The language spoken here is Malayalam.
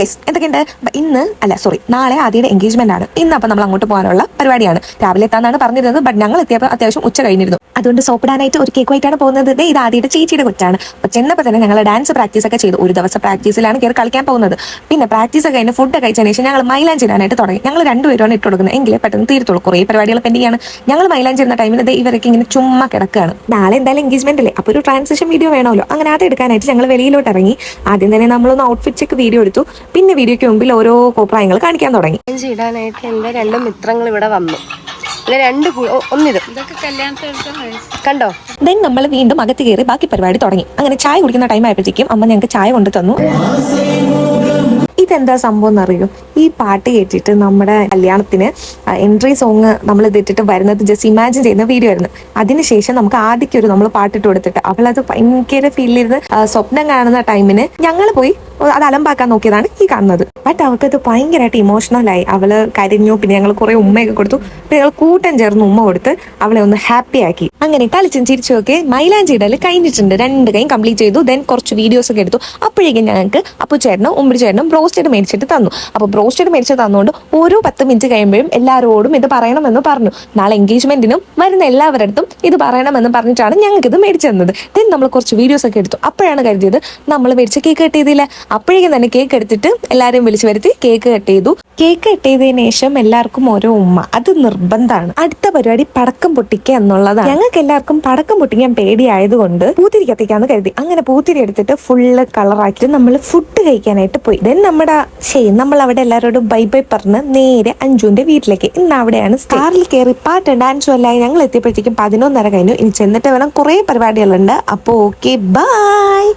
ഗൈസ് എന്തൊക്കെയുണ്ട്? നാളെ ആദ്യയുടെ എൻഗേജ്മെന്റ് ആണ്. ഇന്ന് അപ്പം നമ്മൾ അങ്ങോട്ട് പോകാനുള്ള പരിപാടിയാണ്. രാവിലെ എത്താന്നാണ് പറഞ്ഞിരുന്നത്. ബട്ട് ഞങ്ങൾ എത്തിയപ്പോൾ അത്യാവശ്യം ഉച്ച കഴിഞ്ഞിരുന്നു. അതുകൊണ്ട് സോപ്പിടാനായിട്ട് ഒരു കേക്ക് ആയിട്ടാണ് പോകുന്നത്. ഇത് ആദ്യയുടെ ചേച്ചിയുടെ കൊച്ചാണ്. അപ്പോൾ ചെന്നപ്പോൾ തന്നെ ഞങ്ങൾ ഡാൻസ് പ്രാക്ടീസ് ഒക്കെ ചെയ്തു. ഒരു ദിവസം പ്രാക്ടീസിലാണ് കയറി കളിക്കാൻ പോകുന്നത്. പിന്നെ പ്രാക്ടീസ് ഒക്കെ കഴിഞ്ഞ് ഫുഡ് കഴിച്ചതിന് ശേഷം ഞങ്ങൾ മൈലാഞ്ചി ഇടാനായിട്ട് തുടങ്ങി. ഞങ്ങൾ രണ്ടുപേരാണ് ഇട്ട് കൊടുക്കുന്നത്. എങ്കിലേ പെട്ടെന്ന് തീരത്തുള്ളൂ. കുറേ പരിപാടികൾ പെൻഡിങ് ആണ്. ഞങ്ങൾ മൈലാഞ്ചി ഇരുന്ന ടൈമിൽ ഇവരൊക്കെ ഇങ്ങനെ ചുമ്മാ കിടക്കുകയാണ്. നാളെ എന്തായാലും എൻഗേജ്മെന്റ് അല്ലേ, അപ്പോൾ ഒരു ട്രാൻസിഷൻ വീഡിയോ വേണമല്ലോ. അങ്ങനെ അത് എടുക്കാനായിട്ട് ഞങ്ങൾ വെളിയിലോട്ട് ഇറങ്ങി. ആദ്യം തന്നെ നമ്മളൊന്ന് ഔട്ട്ഫിറ്റ് ചെക്ക് വീഡിയോ എടുത്തു. പിന്നെ വീഡിയോയ്ക്ക് മുമ്പിൽ ഓരോ കോപ്രായങ്ങൾ കാണിക്കാൻ തുടങ്ങി. ഇടാനായിട്ട് എൻ്റെ രണ്ട് മിത്രങ്ങൾ ഇവിടെ വന്നു. കണ്ടോ? ദെൻ നമ്മൾ വീണ്ടും അകത്ത് കയറി ബാക്കി പരിപാടി തുടങ്ങി. അങ്ങനെ ചായ കുടിക്കുന്ന ടൈം ആയപ്പോഴത്തേക്കും അമ്മ ഞങ്ങൾക്ക് ചായ കൊണ്ടു തന്നു. ഇതെന്താ സംഭവം എന്നറിയോ? ഈ പാട്ട് കേട്ടിട്ട് നമ്മുടെ കല്യാണത്തിന് എൻട്രി സോങ് നമ്മൾ ഇതിട്ടിട്ട് വരുന്നത് ജസ്റ്റ് ഇമാജിൻ ചെയ്യുന്ന വീഡിയോ ആയിരുന്നു. അതിനുശേഷം നമുക്ക് ആദ്യമൊരു നമ്മൾ പാട്ടിട്ട് കൊടുത്തിട്ട് അവളത് ഭയങ്കര ഫീൽ ചെയ്ത് സ്വപ്നം കാണുന്ന ടൈമിന് ഞങ്ങൾ പോയി അത് അലമ്പാക്കാൻ നോക്കിയതാണ് ഈ കാണുന്നത്. ബട്ട് അവൾക്കത് ഭയങ്കരമായിട്ട് ഇമോഷണലായി. അവള് കരഞ്ഞു. പിന്നെ ഞങ്ങൾ കുറെ ഉമ്മയൊക്കെ കൊടുത്തു. പിന്നെ ഞങ്ങൾ കൂട്ടം ചേർന്ന് ഉമ്മ കൊടുത്ത് അവളെ ഒന്ന് ഹാപ്പി ആക്കി. അങ്ങനെ കളിച്ചും ചിരിച്ചും ഒക്കെ മൈലാഞ്ചി ഇടൽ കഴിഞ്ഞിട്ടുണ്ട്. 2 കൈയും കംപ്ലീറ്റ് ചെയ്തു. ദെൻ കുറച്ച് വീഡിയോസ് ഒക്കെ എടുത്തു. അപ്പോഴേക്കും ഞങ്ങൾക്ക് അപ്പുചേട്ടനും ഉമ്മരിച്ചേട്ടനും ബ്രോസ്റ്റഡ് മേടിച്ചിട്ട് തന്നു. അപ്പോൾ ബ്രോസ്റ്റഡ് മേടിച്ച് തന്നുകൊണ്ട് ഓരോ 10 മിനിറ്റ് കഴിയുമ്പോഴും എല്ലാവരോടും ഇത് പറയണമെന്ന് പറഞ്ഞു. നാളെ എൻഗേജ്മെന്റിനും വരുന്ന എല്ലാവരുടെ അടുത്തും ഇത് പറയണമെന്ന് പറഞ്ഞിട്ടാണ് ഞങ്ങൾക്ക് ഇത് മേടിച്ചു തന്നത്. ദെൻ നമ്മൾ കുറച്ച് വീഡിയോസ് ഒക്കെ എടുത്തു. അപ്പോഴാണ് കരുതിയത് നമ്മൾ മേടിച്ച കേക്ക് കട്ട് ചെയ്തില്ല. അപ്പോഴേക്കും തന്നെ കേക്ക് എടുത്തിട്ട് എല്ലാവരെയും വിളിച്ചു വരുത്തി കേക്ക് കട്ട് ചെയ്തു. കേക്ക് കട്ട് ചെയ്തതിനു ശേഷം എല്ലാവർക്കും ഓരോ ഉമ്മ, അത് നിർബന്ധമാണ്. അടുത്ത പരിപാടി പടക്കം പൊട്ടിക്കുക എന്നുള്ളതാണ്. ഞങ്ങൾക്ക് എല്ലാവർക്കും പടക്കം പൊട്ടിക്കാൻ പേടിയായതുകൊണ്ട് പൂത്തിരി കത്തിക്കാന്ന് കരുതി. അങ്ങനെ പൂത്തിരി എടുത്തിട്ട് ഫുള്ള് കളറാക്കിയിട്ട് നമ്മൾ ഫുഡ് കഴിക്കാനായിട്ട് പോയി. ദെൻ നമ്മൾ അവിടെ എല്ലാവരോടും ബൈ ബൈ പറഞ്ഞ് നേരെ അഞ്ജുവിന്റെ വീട്ടിലേക്ക്. ഇന്ന് അവിടെയാണ് കാറിൽ കയറി പാട്ട് ഡാൻസും എല്ലാം. ഞങ്ങൾ എത്തിയപ്പോഴത്തേക്കും 11:30 കഴിഞ്ഞു. ഇനി ചെന്നിട്ട് വേണം, കുറെ പരിപാടികളുണ്ട്. അപ്പോൾ ഓക്കെ, ബൈ.